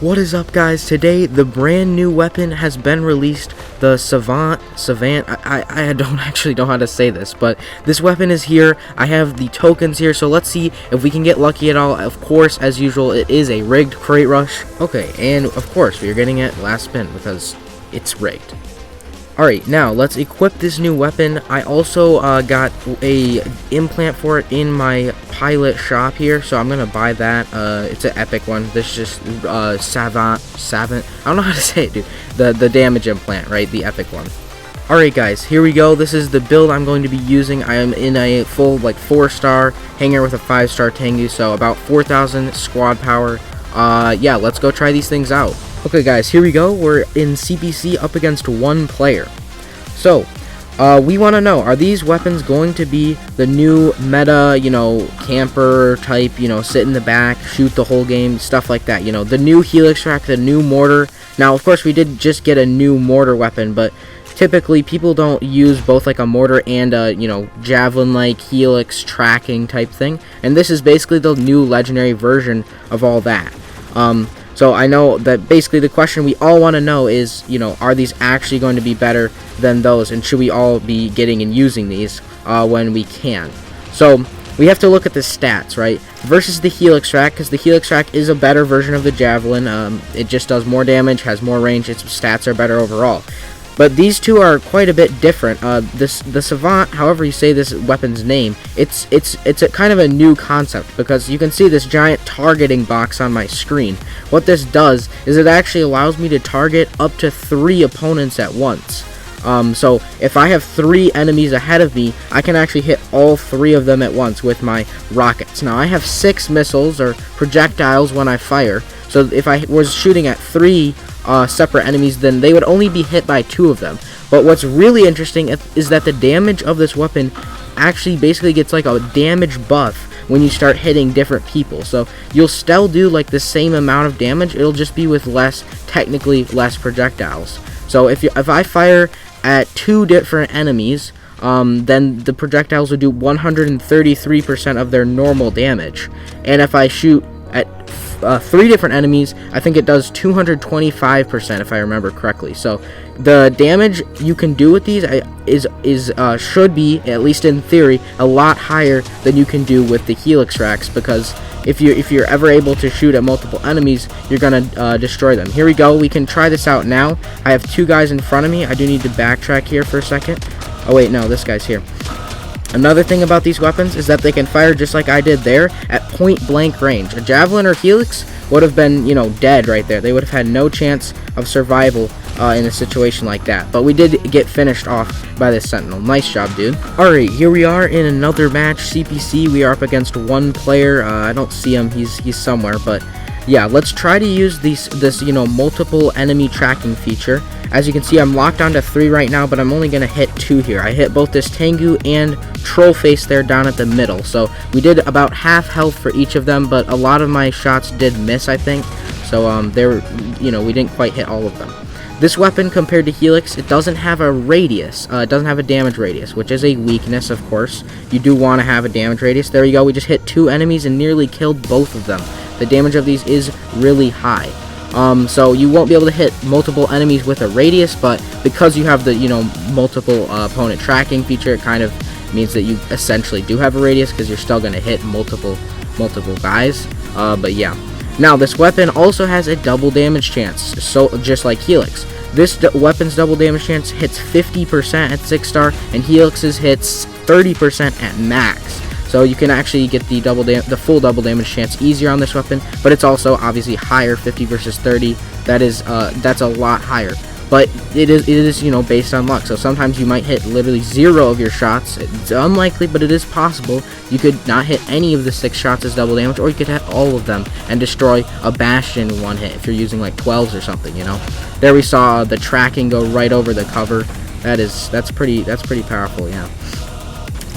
What is up, guys? Today the brand new weapon has been released, the Savant. I don't actually know how to say this, but this weapon is here. I have the tokens here, so let's see if we can get lucky at all. Of course, as usual, it is a rigged crate rush. Okay, and of course we are getting it last spin because it's rigged. Alright, now let's equip this new weapon. I also got a implant for it in my pilot shop here, so I'm gonna buy that. It's an epic one. This is just Savant. I don't know how to say it, dude. The damage implant, right? The epic one. Alright, guys, here we go. This is the build I'm going to be using. I am in a full 4-star hanger with a 5-star Tengu, so about 4,000 squad power. Yeah, let's go try these things out. Okay, guys, here we go. We're in CPC up against one player. So, we want to know, are these weapons going to be the new meta, camper type, sit in the back, shoot the whole game, stuff like that, the new helix rack, the new mortar. Now, of course, we did just get a new mortar weapon, but typically people don't use both a mortar and a, javelin-like helix tracking type thing. And this is basically the new legendary version of all that. So I know that basically the question we all want to know is, are these actually going to be better than those, and should we all be getting and using these when we can? So we have to look at the stats, right, versus the helix rack, because the helix rack is a better version of the javelin. It just does more damage, has more range, its stats are better overall. But these two are quite a bit different. The Savant, however you say this weapon's name, it's a kind of a new concept, because you can see this giant targeting box on my screen. What this does is it actually allows me to target up to 3 opponents at once. So if I have 3 enemies ahead of me, I can actually hit all 3 of them at once with my rockets. Now I have 6 missiles or projectiles when I fire, so if I was shooting at 3 separate enemies, then they would only be hit by 2 of them. But what's really interesting is that the damage of this weapon actually basically gets a damage buff when you start hitting different people. So you'll still do the same amount of damage, it'll just be with technically less projectiles. So if I fire at 2 different enemies, then the projectiles will do 133% of their normal damage. And if I shoot at 3 different enemies, I think it does 225%, if I remember correctly. So the damage you can do with these should be, at least in theory, a lot higher than you can do with the helix racks, because if you're ever able to shoot at multiple enemies, you're gonna destroy them. Here we go. We can try this out now. I have 2 guys in front of me. I do need to backtrack here for a second. Oh wait, no, this guy's here. Another thing about these weapons is that they can fire just like I did there at point blank range. A javelin or helix would have been, dead right there. They would have had no chance of survival in a situation like that. But we did get finished off by this sentinel. Nice job, dude. Alright, here we are in another match, CPC. We are up against one player. I don't see him. He's somewhere, but yeah, let's try to use this multiple enemy tracking feature. As you can see, I'm locked onto 3 right now, but I'm only going to hit 2 here. I hit both this Tengu and Troll Face there down at the middle. So we did about half health for each of them, but a lot of my shots did miss, I think. So we didn't quite hit all of them. This weapon, compared to Helix, it doesn't have a radius. It doesn't have a damage radius, which is a weakness, of course. You do want to have a damage radius. There you go. We just hit 2 enemies and nearly killed both of them. The damage of these is really high. So you won't be able to hit multiple enemies with a radius, but because you have the, multiple opponent tracking feature, it kind of means that you essentially do have a radius, because you're still going to hit multiple guys. But yeah. Now, this weapon also has a double damage chance, so just like Helix. This weapon's double damage chance hits 50% at 6-star, and Helix's hits 30% at max. So you can actually get the full double damage chance easier on this weapon, but it's also obviously higher, 50 versus 30. That's a lot higher. But it is based on luck. So sometimes you might hit literally 0 of your shots. It's unlikely, but it is possible. You could not hit any of the 6 shots as double damage, or you could hit all of them and destroy a bastion in 1 hit if you're using 12s or something. There we saw the tracking go right over the cover. That's pretty powerful, yeah.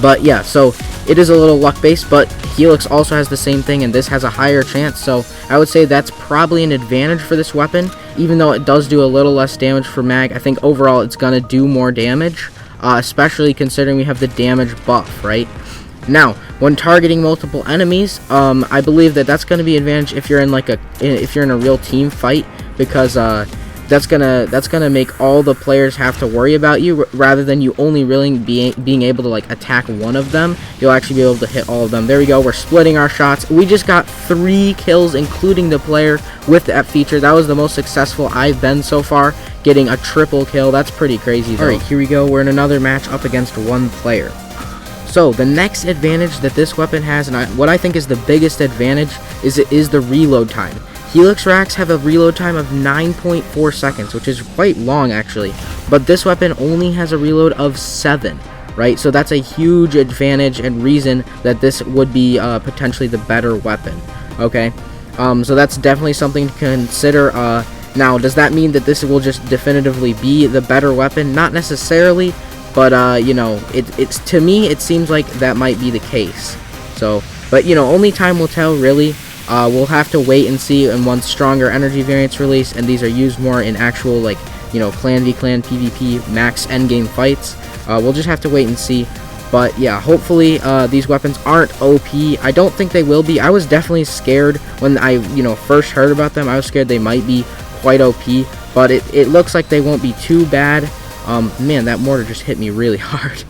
But yeah, so it is a little luck based, but Helix also has the same thing, and this has a higher chance, so I would say that's probably an advantage for this weapon. Even though it does do a little less damage for mag, I think overall it's going to do more damage, especially considering we have the damage buff, right? Now, when targeting multiple enemies, I believe that that's going to be an advantage if you're in a real team fight, because that's gonna make all the players have to worry about you, rather than you only really being able to like attack one of them. You'll actually be able to hit all of them. There we go. We're splitting our shots. We just got 3 kills, including the player with that feature. That was the most successful I've been so far, getting a triple kill. That's pretty crazy though. Alright, here we go. We're in another match up against one player. So the next advantage that this weapon has, and what I think is the biggest advantage, is the reload time. Helix racks have a reload time of 9.4 seconds, which is quite long actually, but this weapon only has a reload of 7, right? So that's a huge advantage and reason that this would be potentially the better weapon, okay? So that's definitely something to consider. Now, does that mean that this will just definitively be the better weapon? Not necessarily, but you know, it's to me it seems like that might be the case. So, but you know, only time will tell really. We'll have to wait and see, and once stronger energy variants release and these are used more in actual, like, you know, clan v clan PvP max endgame fights, we'll just have to wait and see. But yeah, hopefully these weapons aren't OP. I don't think they will be. I was definitely scared when I, you know, first heard about them. I was scared they might be quite OP, but it looks like they won't be too bad. Man, that mortar just hit me really hard.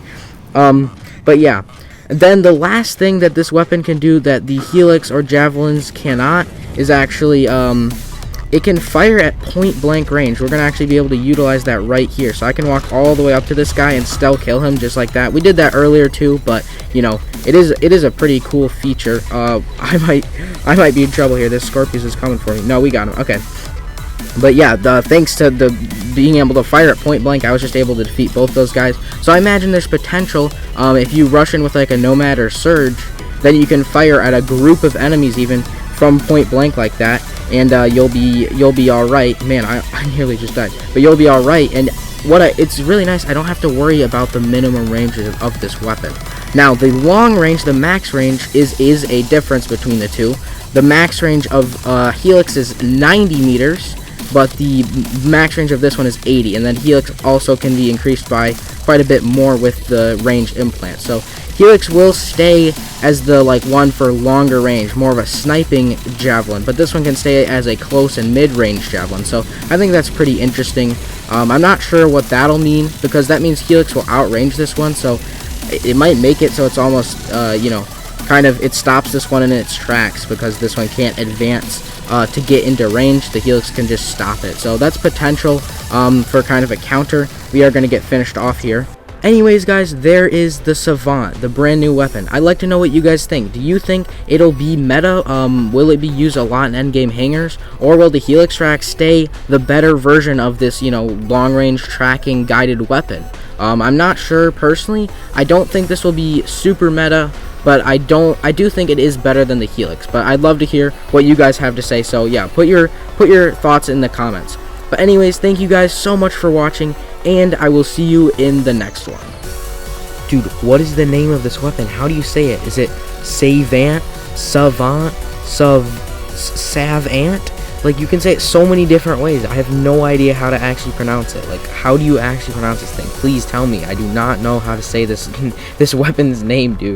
But yeah. And then the last thing that this weapon can do that the Helix or Javelins cannot is actually, it can fire at point blank range. We're going to actually be able to utilize that right here. So I can walk all the way up to this guy and still kill him just like that. We did that earlier too, but you know, it is a pretty cool feature. I might be in trouble here. This Scorpius is coming for me. No, we got him. Okay. But yeah, thanks to the being able to fire at point blank, I was just able to defeat both those guys. So I imagine there's potential, if you rush in with like a Nomad or Surge, then you can fire at a group of enemies even from point blank like that, and you'll be all right. Man, I nearly just died, but you'll be all right. And it's really nice. I don't have to worry about the minimum ranges of this weapon. Now, the long range, the max range, is a difference between the two. The max range of Helix is 90 meters. But the max range of this one is 80, and then Helix also can be increased by quite a bit more with the range implant. So Helix will stay as the one for longer range, more of a sniping javelin, but this one can stay as a close and mid-range javelin. So I think that's pretty interesting. I'm not sure what that'll mean, because that means Helix will outrange this one, so it might make it so it's almost you know, kind of, it stops this one in its tracks, because this one can't advance to get into range. The Helix can just stop it. So that's potential for kind of a counter. We are going to get finished off here. Anyways, guys, there is the Savant, the brand new weapon. I'd like to know what you guys think. Do you think it'll be meta? Will it be used a lot in endgame hangers? Or will the Helix rack stay the better version of this, you know, long-range tracking guided weapon? I'm not sure personally. I don't think this will be super meta, but I do think it is better than the Helix. But I'd love to hear what you guys have to say. So yeah, put your thoughts in the comments. But anyways, thank you guys so much for watching, and I will see you in the next one. Dude, what is the name of this weapon? How do you say it? Is it Savant? Savant? Savant? Like, you can say it so many different ways. I have no idea how to actually pronounce it. Like, how do you actually pronounce this thing? Please tell me. I do not know how to say this weapon's name, dude.